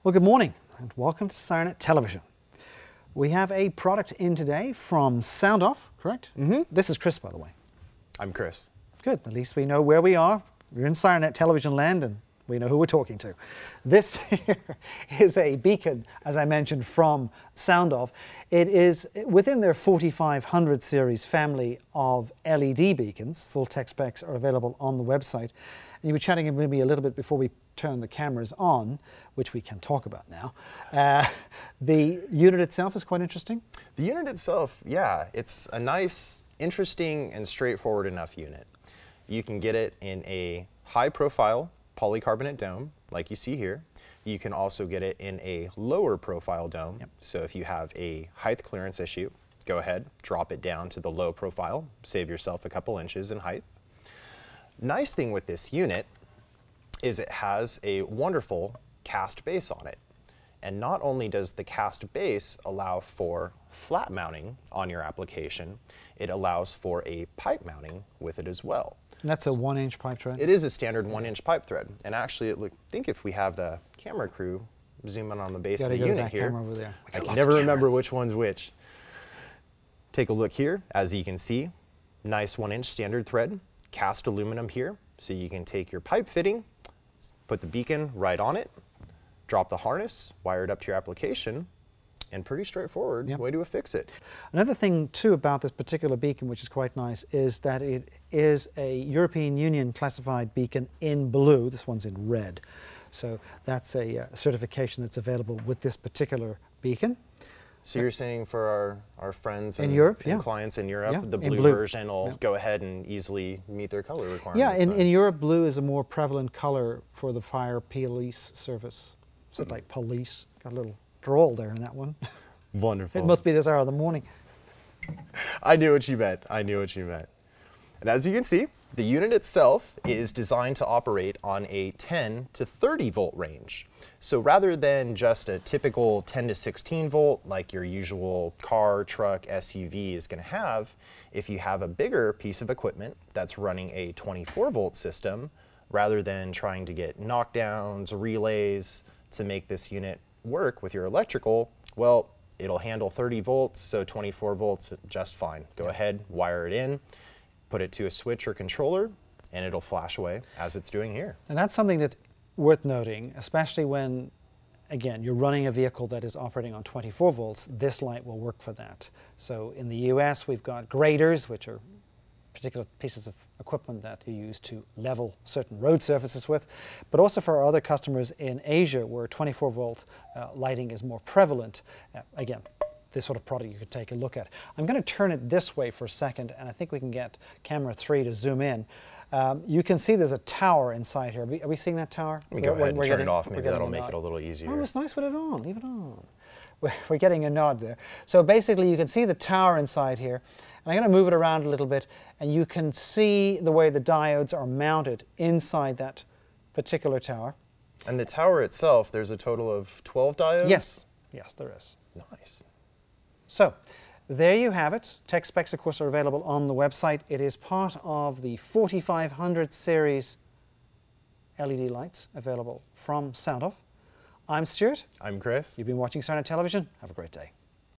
Well, good morning and welcome to SIRENNET Television. We have a product in today from SoundOff, correct? Mm-hmm. This is Chris, by the way. I'm Chris. Good, at least we know where we are. We're in SIRENNET Television land and we know who we're talking to. This here is a beacon, as I mentioned, from SoundOff. It is within their 4500 series family of LED beacons. Full tech specs are available on the website. And you were chatting with me a little bit before we turn the cameras on, which we can talk about now. The unit itself is quite interesting. The unit itself, yeah, it's a nice, interesting, and straightforward enough unit. You can get it in a high-profile polycarbonate dome, like you see here. You can also get it in a lower profile dome. Yep. So if you have a height clearance issue, go ahead, drop it down to the low profile, save yourself a couple inches in height. Nice thing with this unit is it has a wonderful cast base on it. And not only does the cast base allow for flat mounting on your application, it allows for a pipe mounting with it as well. And that's a 1-inch pipe thread? It is a standard 1-inch pipe thread. And actually, I think if we have the camera crew zoom in on the base of the unit here, I can never remember which one's which. Take a look here. As you can see, nice 1-inch standard thread, cast aluminum here. So you can take your pipe fitting, put the beacon right on it, drop the harness, wire it up to your application, and pretty straightforward way to affix it. Another thing too about this particular beacon, which is quite nice, is that it is a European Union classified beacon in blue. This one's in red. So that's a certification that's available with this particular beacon. So you're saying for our friends and, Europe, and clients in Europe, the blue version will go ahead and easily meet their color requirements? Yeah, in Europe, blue is a more prevalent color for the fire police service. So like police, got a little drawl there in that one. Wonderful. It must be this hour of the morning. I knew what you meant. I knew what you meant. And as you can see, the unit itself is designed to operate on a 10 to 30 volt range. So rather than just a typical 10 to 16 volt like your usual car, truck, SUV is going to have, if you have a bigger piece of equipment that's running a 24 volt system, rather than trying to get knockdowns, relays to make this unit work with your electrical, well, it'll handle 30 volts, so 24 volts just fine. Go ahead, wire it in, put it to a switch or controller, and it'll flash away as it's doing here. And that's something that's worth noting, especially when, again, you're running a vehicle that is operating on 24 volts. This light will work for that. So in the US, we've got graders, which are particular pieces of equipment that you use to level certain road surfaces with, but also for our other customers in Asia where 24 volt lighting is more prevalent. Again, this sort of product you could take a look at. I'm going to turn it this way for a second, and I think we can get camera 3 to zoom in. You can see there's a tower inside here. Are we seeing that tower? Let me go ahead and turn it off. Maybe that'll make it a little easier. Oh, it's nice with it on. Leave it on. We're getting a nod there. So basically you can see the tower inside here. And I'm going to move it around a little bit, and you can see the way the diodes are mounted inside that particular tower. And the tower itself, there's a total of 12 diodes? Yes. Yes, there is. Nice. So there you have it. Tech specs, of course, are available on the website. It is part of the 4500 series LED lights available from SoundOff. I'm Stuart. I'm Chris. You've been watching SIRENNET Television. Have a great day.